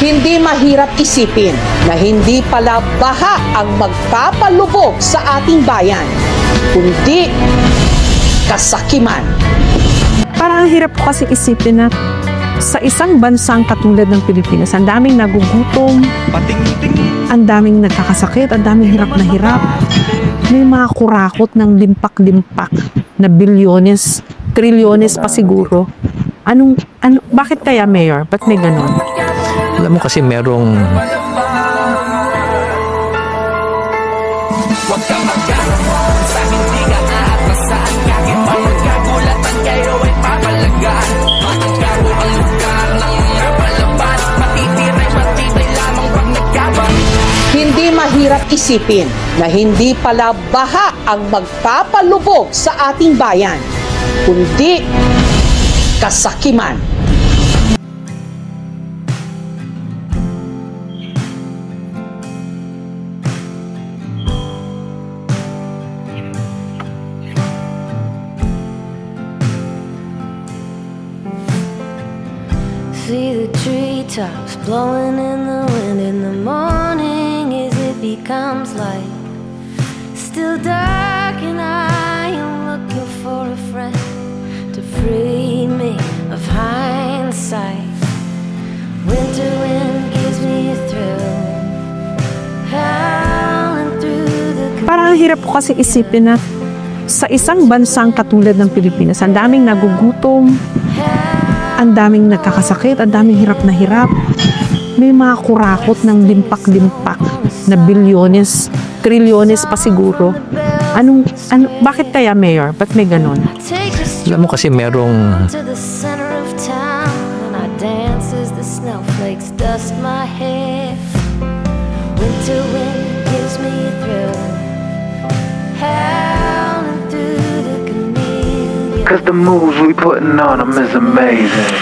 Hindi mahirap isipin na hindi pala baha ang magpapalubog sa ating bayan, kundi kasakiman. Parang ang hirap ko kasi isipin na sa isang bansang katulad ng Pilipinas, ang daming nagugutom, ang daming nagkakasakit, ang daming hirap na hirap. May mga kurakot ng limpak-limpak na bilyones, trilyones pa siguro. Bakit kaya, Mayor? Ba't may ganon? Alam mo kasi merong Hindi mahirap isipin na hindi pala baha ang magpapalubog sa ating bayan, kundi kasakiman. See the treetops blowing in the wind in the morning as it becomes light. Still dark and I am looking for a friend to free me of hindsight. Winter wind gives me a thrill, howling through the... Parang ang hirap ko kasi isipin na sa isang bansang katulad ng Pilipinas, ang daming nagugutom, ang daming nagkakasakit, ang daming hirap na hirap. May mga kurakot ng limpak-limpak na bilyones, trilyones pa siguro. Bakit kaya, Mayor? Ba't may ganon? Alam mo kasi merong Cause the moves we putting on them is amazing.